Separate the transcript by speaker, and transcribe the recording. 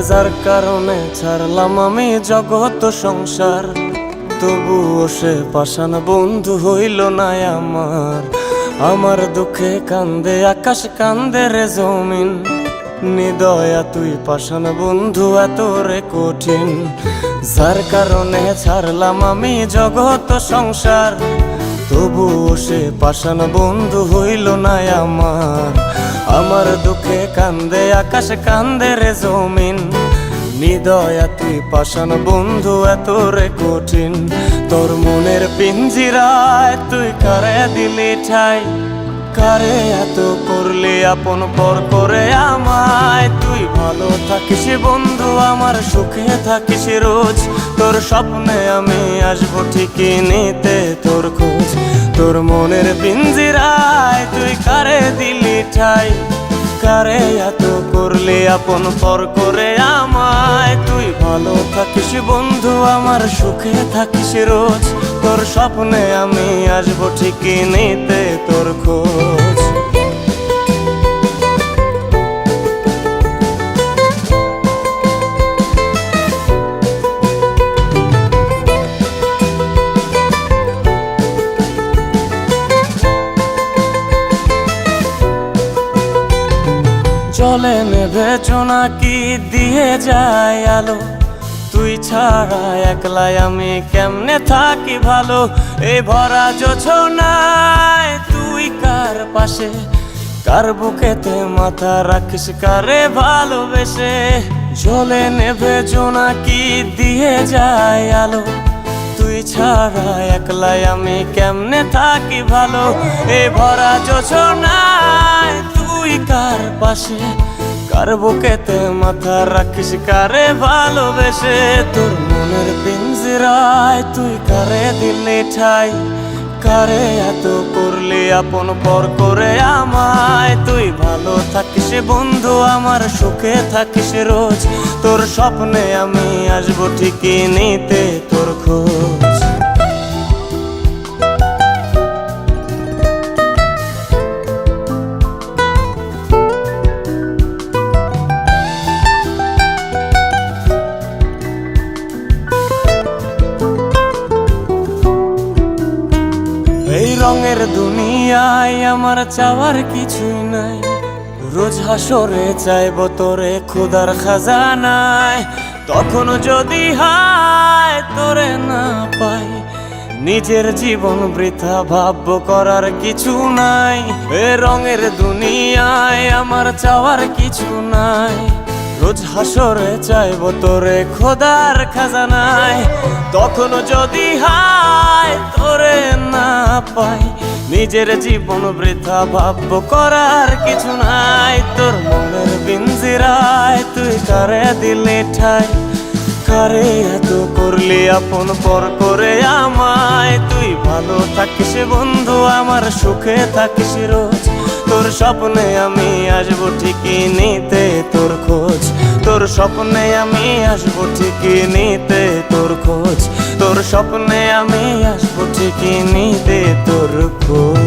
Speaker 1: যার কারণে ছাড়লাম আমি জগৎ সংসার, তবুও সে পাষাণ বন্ধু হইল না আমার। আমার দুঃখে কান্দে আকাশ, কান্দে রে জমিন, নিদয়া তুই পাষাণ বন্ধু এত রে কঠিন। যার কারণে ছাড়লাম আমি জগৎ সংসার, তবুও সে পাষাণ বন্ধু হইল না আমার। আমার দুঃখে কান্দে আকাশ, কান্দে রে জমিন, নিদয়া তুই পাষাণ বন্ধু এত রে কঠিন। তোর মনের পিঞ্জিরায় তুই কারে দিলি ঠাই, কারে এত করলি আপন পর করে আমায়। তুই ভালো থাকিস বন্ধু আমার, সুখে থাকিস রোজ, তোর স্বপ্নে আমি আসবো ঠিকই নিতে তোর খোঁজ। তোর মনের পিঞ্জিরায় তুই কারে দিলি ঠাই, কারে এত করলি আপন পর করে আমায়। তুই ভালো থাকিস বন্ধু আমার, সুখে থাকিস রোজ, তোর স্বপ্নে আমি আসবো ঠিকই নিতে তোর খোঁজ। জলে নেভে জোনাকি দিয়ে যায় আলো, তুই ছাড়া একলাই আমি কেমনে থাকি ভালো। এই ভরা জোছনায় তুই কার পাশে, কার বুকেতে মাথা রাখিস কারে ভালোবেসে। জলে নেভে জোনাকি দিয়ে যায় আলো, তুই ছাড়া একলাই আমি কেমনে থাকি ভালো। এই ভরা জোছনায় তুই কার পাশে, কার বুকেতে মাথা রাখিস কারে ভালোবেসে। তোর মনের পিঞ্জিরায় তুই কারে দিলি ঠাই, কারে এত করলি আপন পর করে আমায়। তুই ভালো থাকিস বন্ধু আমার, সুখে থাকিস রোজ, তোর স্বপ্নে আমি আসবো ঠিকই নিতে তোর খোঁজ। এই রঙের দুনিয়ায় আমার চাওয়ার কিছুই নাই, রোজ হাসরে চাইব তোরে খোদার খাজানায়। তখন যদি হায় তোরে না পাই, নিজের জীবন বৃথা ভাববো করার কিছু নাই। এ রঙের দুনিয়ায় আমার চাওয়ার কিছু নাই, রোজ হাসরে চাইব তোরে খোদার খাজানায়। তখন যদি হায় তোরে না পাই, নিজের জীবন বৃথা ভাববো করার কিছু নাই। তোর মনের পিঞ্জিরায় তুই কারে দিলি ঠাই, কারে এত করলি আপন পর করে আমায়। তুই ভালো থাকিস বন্ধু আমার, সুখে থাকিস রোজ, তোর স্বপ্নে আমি আসবো ঠিকই নিতে তোর খোঁজ। তোর স্বপ্নে আমি আসবো ঠিকই নিতে তোর খোঁজ, তোর স্বপ্নে আমি আসবো ঠিকই নিতে তোর খোঁজ।